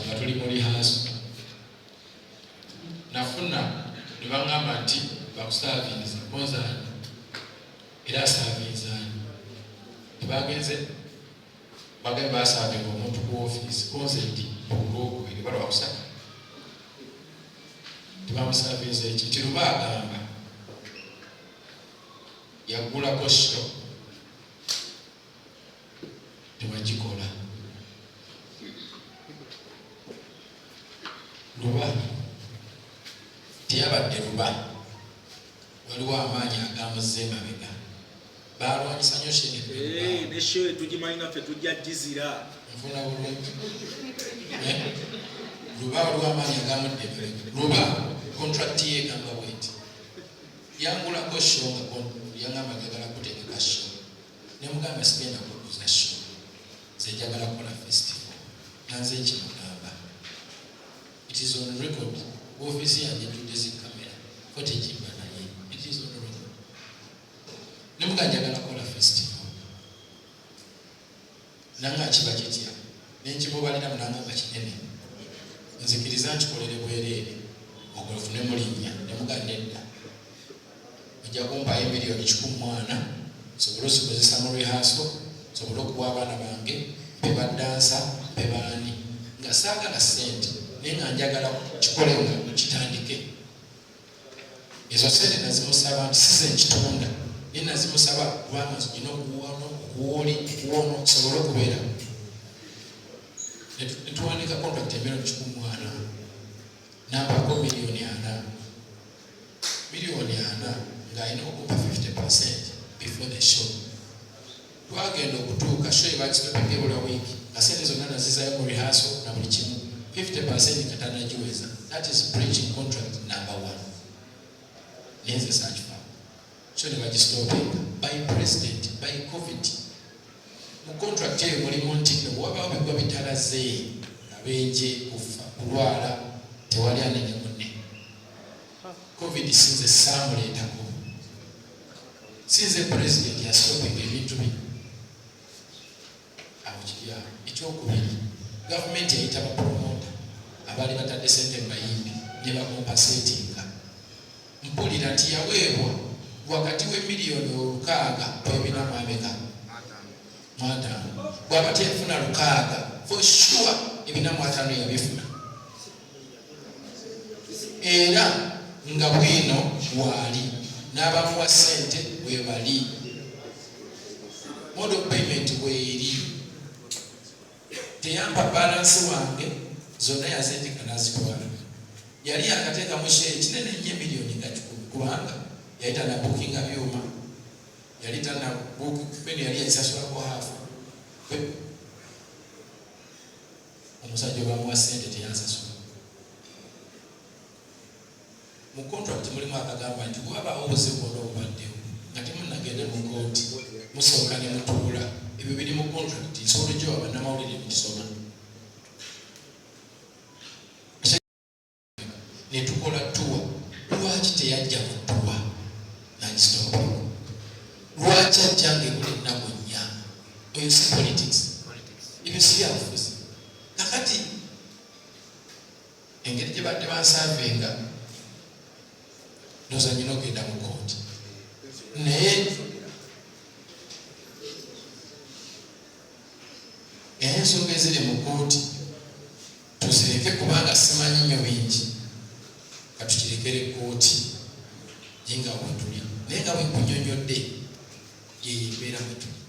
nga tuli muri haso nafuna nibangamba nti bakusavinza konzani era savinzani tibagenze bagamba basavinga omuntu ku office konzenti olwokubiri bali wakusaka tibamusavinza eki nti luba agamba yagulako sho tewagikola luba tiyabadde luba waliwo amaanyi agamuze emabega balwanyisa nnyo nesho tugimanyi ffe tujja gizira nfuna bulungi luba waliwo amaanyi agamudde emabega luba contract ye egamba bweti yangulako sho nga yangamba njagala kutegeka sho nemugamba sigenda kuguza sho nzejagala kukola festival nanze ekimugamba it is on record office yange tudezi kamera footage naye it is on record nemugamba njagala kukola festival nanga kiba kitya nenkimubalira munangamba kinene nzikiriza nkikolere bwereere ogwefune mulinnya nemugamba nedda ojja kumpayo miliyoni 14 sobole ozikozesa mu rehearsal sobole okuwa abaana bange bebadansa bebaani nga saagala sente naye nga njagala kikole nga kitandike ezo sente nazimusaba nti size nkitunda naye nazimusaba kubanga zigina okuwona okusobole okubeera netuwandika contract emiliyoni 14 nampako miliyoni 4 ng'alina okupa 50% before the show twagenda okutuuka show ebakitopeke bula wiiki nga sente zonna nazizayo mu rehearsal na buli kimu 50% katanagiweza. That is breaching contract number 1 nenze sakifa so ne bagistopinga by president by covid mu contract eyo mulimu nti bw'obawo bigwa bitalaze abenje kufa kulwala tewali anene munne covid sinze samuleetako sinze president yastopinga ebintu bino awo kirya ekyokubiri gavumenti yayita bapromota abaali batadde sente mubayimbi ne bakompasetinga mpulira nti yaweebwa wakati w'emiliyoni 6 ebinamameka mwatano bw'aba teyafuna 6 for sure ebinamu 5 yabifuna era nga bwino waali n'abamuwa sente webali mode of payment weeri teyampa balansi wange zonna yazendika nazitwala yali akateeka musheeri kinene nnyo miliyoni nga 10 kubanga yali tanabukinga byuma yali tanabukipen yali yakisasulako hafu omusajja obamuwa sente teyansasula mu contract mulimu akagamba nti bw'abaawo obuzibu bwonna obubaddewo nga temunagenda mu kooti musooka ne mutuula ebyo biri mu contract nsobola gyowa bannamawulire mugisoma netukola tuwa lwaki teyajja kutuwa nagisitopa lwaki ajjanga ebula ennaku nnya oyo si politics ebyo si byabufuzi kakati engeri gye badde bansavinga ndoza nyina okgenda mu kooti naye ensonga eziri mu kooti tuzireke kubanga simanyi nnyo bingi katukirekere kooti yenga bwetuli naye nga bwenkunyonyodde yeyo embeera bwetuli